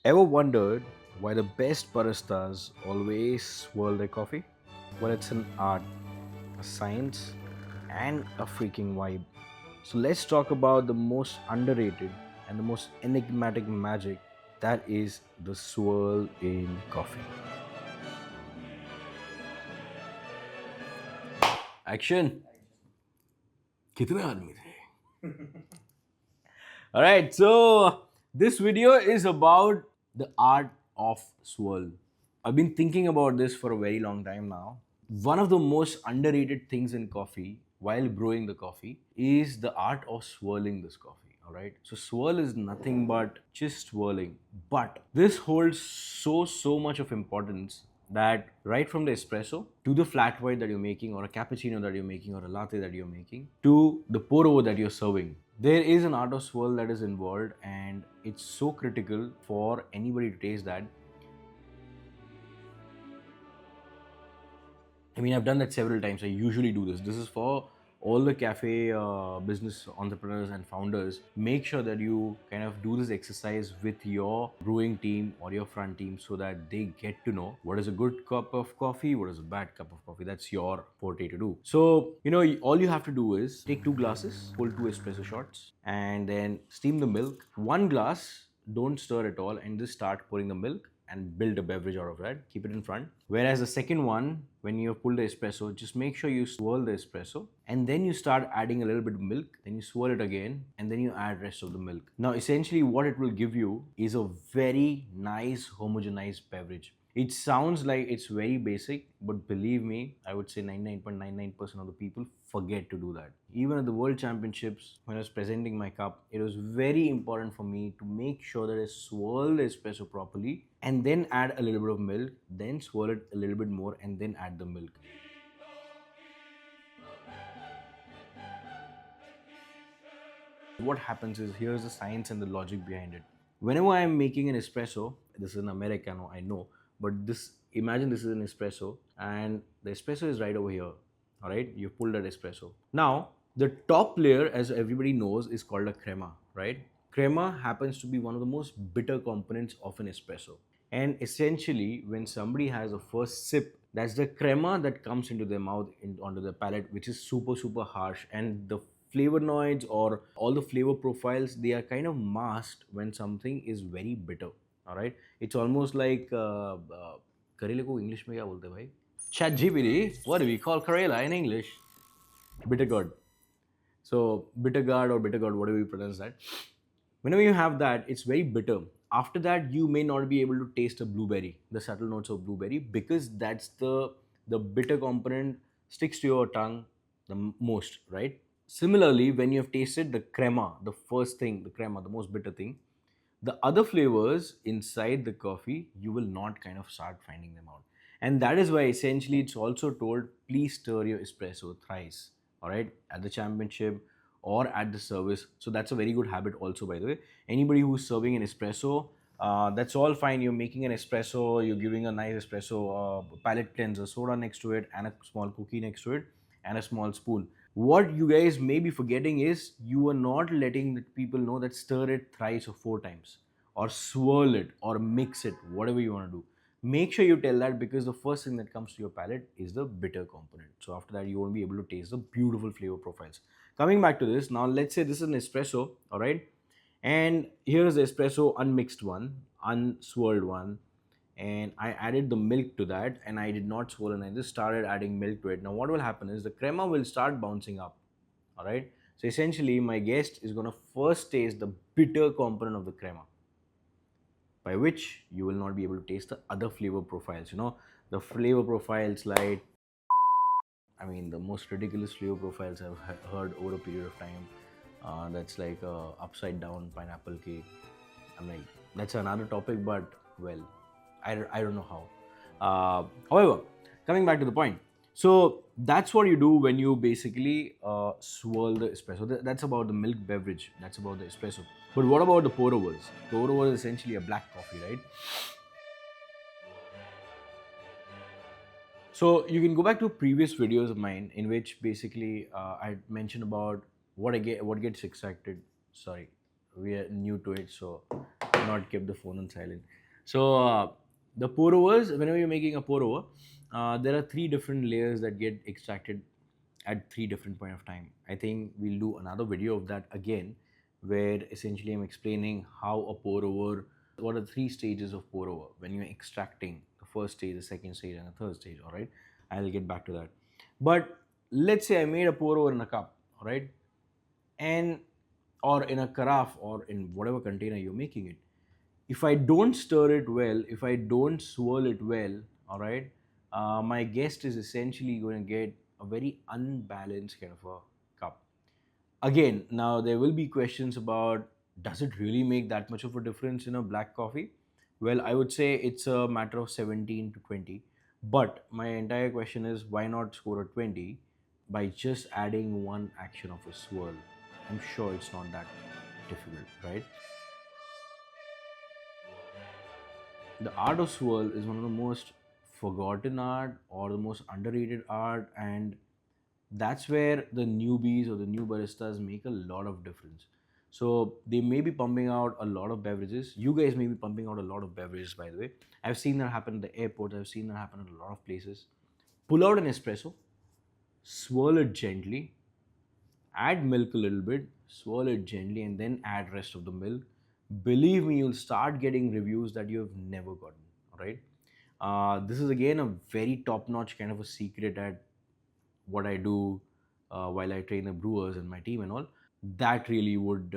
Ever wondered why the best baristas always swirl their coffee? Well, it's an art, a science, and a freaking vibe. So let's talk about the most underrated and the most enigmatic magic that is the swirl in coffee. Action! कितने आदमी थे? Alright, so this video is about the art of swirl. I've been thinking about this for a very long time now. One of the most underrated things in coffee while brewing the coffee is the art of swirling this coffee. Alright, so swirl is nothing but just swirling, but this holds so much of importance that right from the espresso to the flat white that you're making, or a cappuccino that you're making, or a latte that you're making, to the pour over that you're serving, there is an art of swirl that is involved, and it's so critical for anybody to taste that. I mean, I've done that several times. I usually do this. This is for all the cafe business entrepreneurs and founders. Make sure that you kind of do this exercise with your brewing team or your front team so that they get to know what is a good cup of coffee, what is a bad cup of coffee. That's your forte to do. So, all you have to do is take 2 glasses, pull 2 espresso shots, and then steam the milk. 1 glass, don't stir at all, and just start pouring the milk and build a beverage out of that. Keep it in front. Whereas the second one, when you pull the espresso, just make sure you swirl the espresso, and then you start adding a little bit of milk, then you swirl it again, and then you add rest of the milk. Now essentially what it will give you is a very nice homogenized beverage. It sounds like it's very basic, but believe me, I would say 99.99% of the people forget to do that. Even at the World Championships, when I was presenting my cup, it was very important for me to make sure that I swirl the espresso properly and then add a little bit of milk, then swirl it a little bit more, and then add the milk. What happens is, here's the science and the logic behind it. Whenever I'm making an espresso, this is an Americano, I know, but imagine this is an espresso, and the espresso is right over here. All right, you pull that espresso. Now, the top layer, as everybody knows, is called a crema, right? Crema happens to be one of the most bitter components of an espresso. And essentially, when somebody has a first sip, that's the crema that comes into their mouth, onto their palate, which is super harsh. And the flavonoids or all the flavor profiles, they are kind of masked when something is very bitter. All right, it's almost like करेले को English में क्या बोलते हैं भाई? Chat GPT. What do we call Karela in English? Bitter gourd. So bitter gourd or bitter gourd, whatever you pronounce that. Whenever you have that, it's very bitter. After that, you may not be able to taste a blueberry, the subtle notes of blueberry, because that's the bitter component sticks to your tongue the most, right? Similarly, when you have tasted the crema, the first thing, the crema, the most bitter thing, the other flavors inside the coffee, you will not kind of start finding them out. And that is why essentially it's also told, please stir your espresso thrice, all right, at the championship or at the service. So that's a very good habit also, by the way. Anybody who's serving an espresso, that's all fine. You're making an espresso, you're giving a nice espresso palate cleanser, soda next to it, and a small cookie next to it, and a small spoon. What you guys may be forgetting is you are not letting the people know that stir it thrice or 4 times, or swirl it, or mix it, whatever you want to do. Make sure you tell that, because the first thing that comes to your palate is the bitter component. So after that, you won't be able to taste the beautiful flavor profiles. Coming back to this, now let's say this is an espresso, all right? And here is the espresso unmixed one, unswirled one, and I added the milk to that, and I did not swirl, and I just started adding milk to it. Now what will happen is the crema will start bouncing up, all right? So essentially my guest is going to first taste the bitter component of the crema, by which you will not be able to taste the other flavor profiles. The flavor profiles like, I mean, the most ridiculous flavor profiles I've heard over a period of time. That's like upside down pineapple cake. I'm like, that's another topic, but well, I don't know how. However, coming back to the point. So that's what you do when you basically swirl the espresso. That's about the milk beverage. That's about the espresso. But what about the pour overs? Pour over is essentially a black coffee, right? So you can go back to previous videos of mine in which basically I mentioned about what gets extracted. Sorry, we are new to it, so not kept the phone on silent. So the pour overs, whenever you're making a pour over, there are three different layers that get extracted at three different point of time. I think we'll do another video of that again, where essentially I'm explaining how a pour over, what are the three stages of pour over when you're extracting the first stage, the second stage, and the third stage. All right, I'll get back to that. But let's say I made a pour over in a cup, all right, and or in a carafe or in whatever container you're making it. If I don't stir it well, if I don't swirl it well, all right, my guest is essentially going to get a very unbalanced kind of a cup. Again, now there will be questions about, does it really make that much of a difference in a black coffee? Well, I would say it's a matter of 17 to 20. But my entire question is, why not score a 20 by just adding one action of a swirl? I'm sure it's not that difficult, right? The art of swirl is one of the most forgotten art or the most underrated art, and that's where the newbies or the new baristas make a lot of difference. So they may be pumping out a lot of beverages. You guys may be pumping out a lot of beverages, by the way. I've seen that happen at the airport. I've seen that happen at a lot of places. Pull out an espresso, swirl it gently, add milk a little bit, swirl it gently, and then add rest of the milk. Believe me, you'll start getting reviews that you have never gotten. All right. This is again a very top-notch kind of a secret at what I do while I train the brewers and my team and all. That really would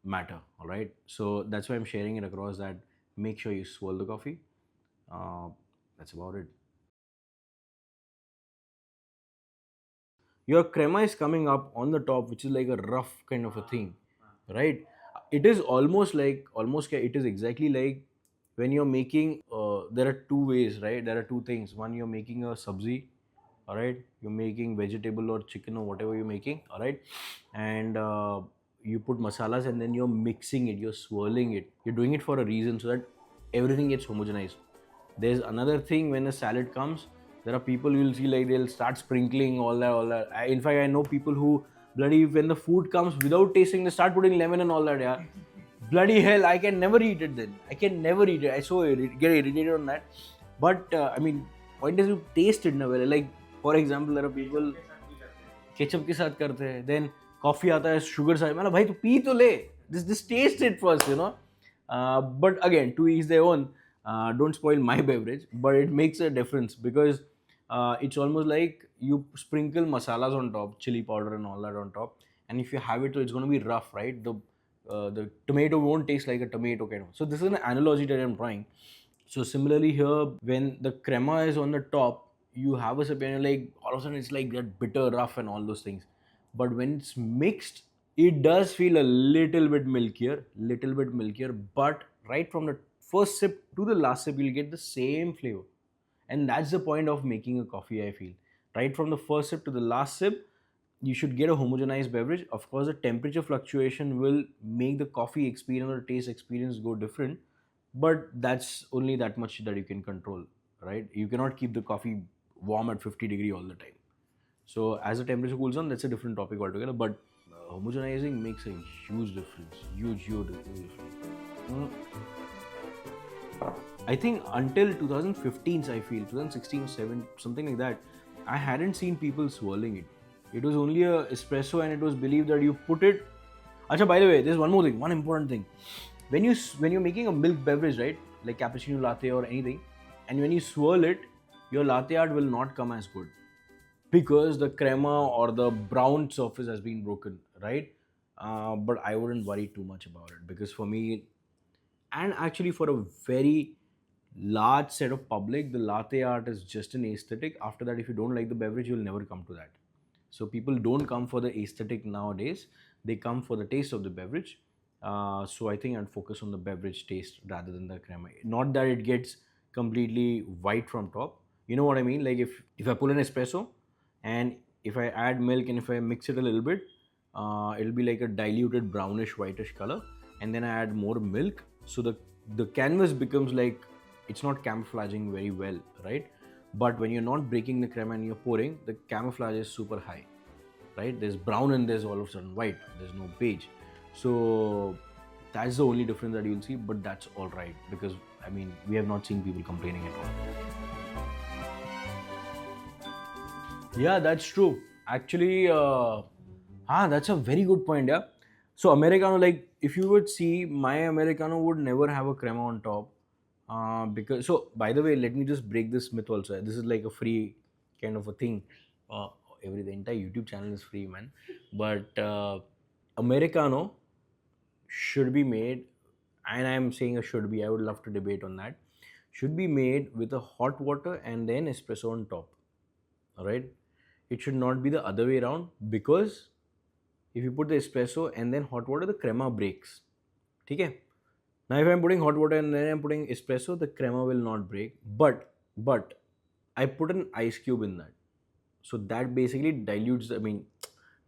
matter. All right. So that's why I'm sharing it across. That make sure you swirl the coffee. Uh, that's about it. Your crema is coming up on the top, which is like a rough kind of a thing, right? It is almost it is exactly like when you're making, there are two ways, right? There are two things. One, you're making a sabzi, all right, you're making vegetable or chicken or whatever you're making, all right, and you put masalas and then you're mixing it, you're swirling it, you're doing it for a reason, so that everything gets homogenized. There's another thing, when a salad comes, there are people you'll see like they'll start sprinkling all that. In fact, I know people who bloody, when the food comes without tasting, they start putting lemon and all that. Yeah, bloody hell, I can never eat it. Then I can never eat it. I get irritated on that. But I mean, point is you taste it na well. Like for example, there are people ketchup के साथ करते हैं, then coffee आता है sugar साथ, मतलब भाई तू पी तो ले, this taste it first, you know. But again, to each their own. Don't spoil my beverage, but it makes a difference because it's almost like you sprinkle masalas on top, chili powder and all that on top, and if you have it, so it's going to be rough, right? The tomato won't taste like a tomato kind of. So this is an analogy that I'm drawing. So similarly here, when the crema is on the top, you have a sip and you're like, all of a sudden it's like that bitter, rough and all those things. But when it's mixed, it does feel a little bit milkier. But right from the first sip to the last sip, you'll get the same flavor. And that's the point of making a coffee, I feel. Right from the first sip to the last sip, you should get a homogenized beverage. Of course, the temperature fluctuation will make the coffee experience or taste experience go different, but that's only that much that you can control, right? You cannot keep the coffee warm at 50 degree all the time. So as the temperature cools down, that's a different topic altogether. But homogenizing makes a huge difference. Huge difference. I think until 2015, I feel 2016 or 7, something like that, I hadn't seen people swirling it. It was only a espresso, and it was believed that you put it. Acha, by the way, there's one more thing, one important thing. When you're making a milk beverage, right, like cappuccino, latte, or anything, and when you swirl it, your latte art will not come as good because the crema or the brown surface has been broken, right? But I wouldn't worry too much about it because for me, and actually for a very large set of public, the latte art is just an aesthetic. After that, if you don't like the beverage, you'll never come to that. So people don't come for the aesthetic nowadays, they come for the taste of the beverage. So I think I'd focus on the beverage taste rather than the crema. Not that it gets completely white from top, you know what I mean? Like if I pull an espresso and if I add milk and if I mix it a little bit, it'll be like a diluted brownish whitish color, and then I add more milk, so the canvas becomes like, it's not camouflaging very well, right? But when you're not breaking the crema and you're pouring, the camouflage is super high, right? There's brown and there's all of a sudden white, there's no beige. So That's the only difference that you'll see, but that's all right because I mean we have not seen people complaining at all. Yeah, that's true. Actually, that's a very good point. Yeah. So Americano, like if you would see, my Americano would never have a crema on top. Because so by the way, let me just break this myth also. This is like a free kind of a thing. Uh, the entire YouTube channel is free, man. But Americano should be made, and I'm saying a should be. I would love to debate on that. Should be made with a hot water and then espresso on top. All right. It should not be the other way around because if you put the espresso and then hot water, the crema breaks. Okay. Now, if I'm putting hot water and then I'm putting espresso, the crema will not break. But I put an ice cube in that, so that basically dilutes. I mean,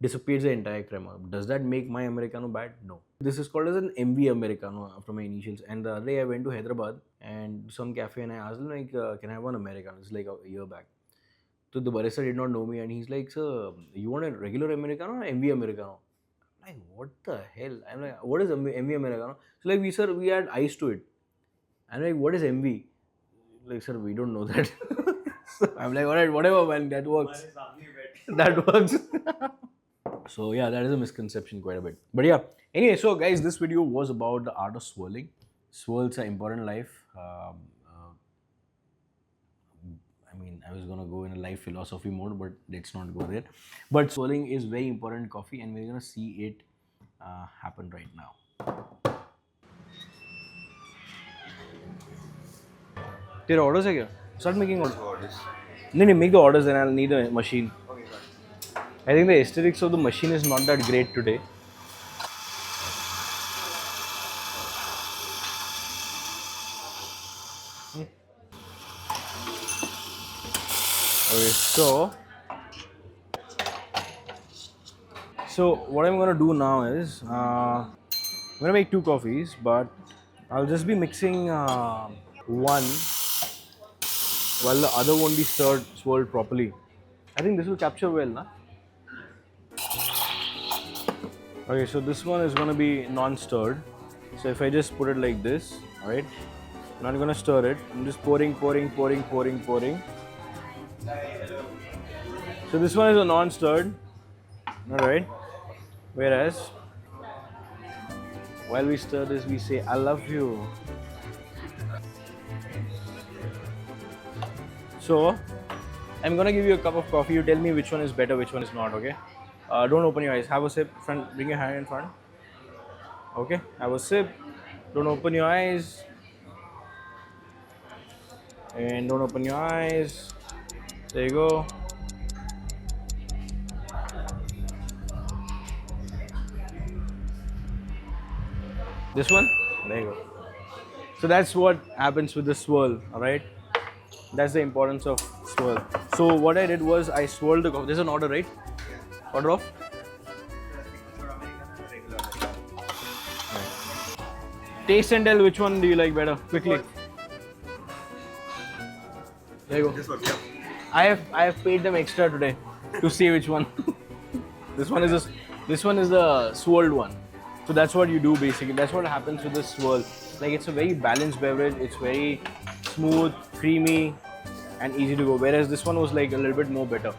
disappears the entire crema. Does that make my Americano bad? No. This is called as an MV Americano after my initials. And the other day I went to Hyderabad and some cafe and I asked him like, can I have one Americano? It's like a year back. So the barista did not know me and he's like, sir, you want a regular Americano or MV Americano? I'm like, what the hell? I'm like, what is MV Americano? So like, we add ice to it. I'm like, what is MV? Like, sir, we don't know that. So I'm like, alright, whatever, man, that works. That works. So yeah, that is a misconception quite a bit. But yeah, anyway, so guys, this video was about the art of swirling. Swirls are important in life. I mean, I was gonna go in a life philosophy mode, but let's not go there. But swirling is very important in coffee, and we're gonna see it happen right now. तेरे orders है क्या? Start making orders. No, make the orders and I'll need a machine. I think the aesthetics of the machine is not that great today. Okay, so what I'm gonna do now is I'm gonna make 2 coffees, but I'll just be mixing one while the other won't be swirled properly. I think this will capture well, na? Okay, so this one is gonna be non-stirred. So if I just put it like this, alright, I'm not gonna stir it. I'm just pouring. So this one is a non-stirred, alright. Whereas while we stir this, we say, I love you. So I'm gonna give you a cup of coffee. You tell me which one is better, which one is not, okay? Don't open your eyes. Have a sip. Front, bring your hand in front. Okay, have a sip. Don't open your eyes. And don't open your eyes. There you go. This one? There you go. So that's what happens with the swirl, alright? That's the importance of swirl. So what I did was I swirled the coffee. There's an order, right? Order off? Right. Taste and tell which one do you like better, quickly. There you go. This one, yeah. I have paid them extra today to see which one. This one is the swirled one. So that's what you do basically. That's what happens with the swirl. Like it's a very balanced beverage. It's very smooth, creamy, and easy to go. Whereas this one was like a little bit more better.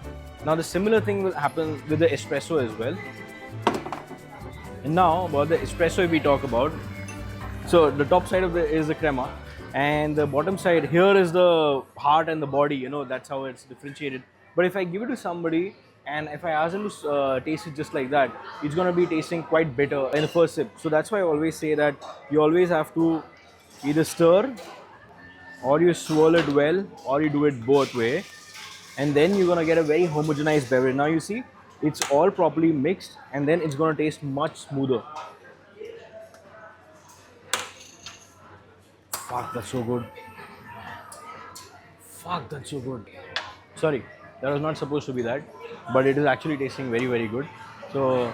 Now the similar thing will happen with the espresso as well. And now about the espresso if we talk about. So the top side of is the crema, and the bottom side here is the heart and the body. You know, that's how it's differentiated. But if I give it to somebody and if I ask them to taste it just like that, it's gonna be tasting quite bitter in the first sip. So that's why I always say that you always have to either stir or you swirl it well or you do it both way, and then you're gonna get a very homogenized beverage. Now you see it's all properly mixed and then it's gonna taste much smoother. Fuck, that's so good. Fuck, that's so good. Sorry, that was not supposed to be that, but it is actually tasting very, very good. So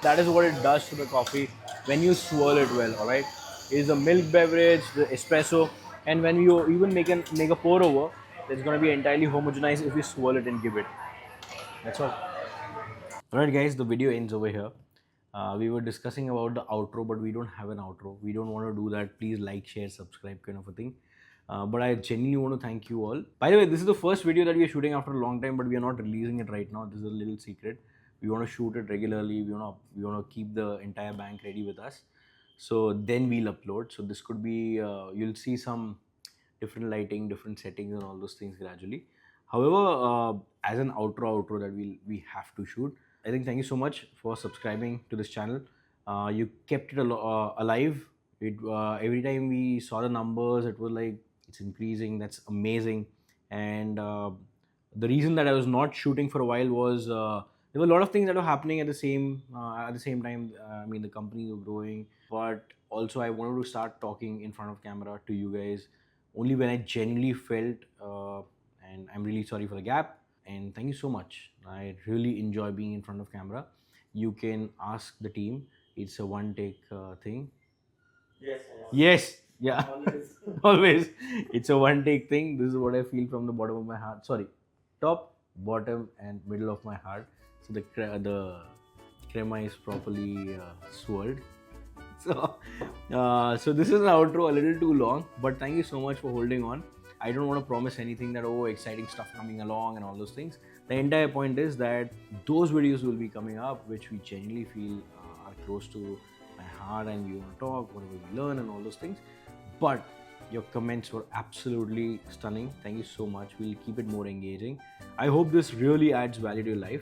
that is what it does to the coffee when you swirl it well, alright? It is a milk beverage, the espresso, and when you even make a pour over, it's going to be entirely homogenized if you swirl it and give it. That's all. Alright guys, the video ends over here. We were discussing about the outro, but we don't have an outro. We don't want to do that. Please like, share, subscribe, kind of a thing. But I genuinely want to thank you all. By the way, this is the first video that we are shooting after a long time, but we are not releasing it right now. This is a little secret. We want to shoot it regularly. We want to keep the entire bank ready with us. So then we'll upload. So this could be you'll see some different lighting, different settings, and all those things gradually. However, as an outro that we have to shoot. I think thank you so much for subscribing to this channel. You kept it alive. Every time we saw the numbers, it was like it's increasing. That's amazing. And the reason that I was not shooting for a while was there were a lot of things that were happening at the same time. I mean, the company was growing, but also I wanted to start talking in front of camera to you guys only when I genuinely felt. And I'm really sorry for the gap. And thank you so much. I really enjoy being in front of camera. You can ask the team. It's a one take thing. Yes. Yes. Yeah. Always. Always. It's a one take thing. This is what I feel from the bottom of my heart. Sorry, top, bottom, and middle of my heart. So the crema is properly swirled. So this is an outro, a little too long, but thank you so much for holding on. I don't want to promise anything that exciting stuff coming along and all those things. The entire point is that those videos will be coming up, which we genuinely feel are close to my heart, and we want to talk, whatever we learn, and all those things. But your comments were absolutely stunning. Thank you so much. We'll keep it more engaging. I hope this really adds value to your life.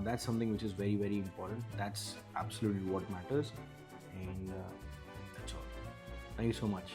That's something which is very, very important. That's absolutely what matters. And that's all. Thank you so much.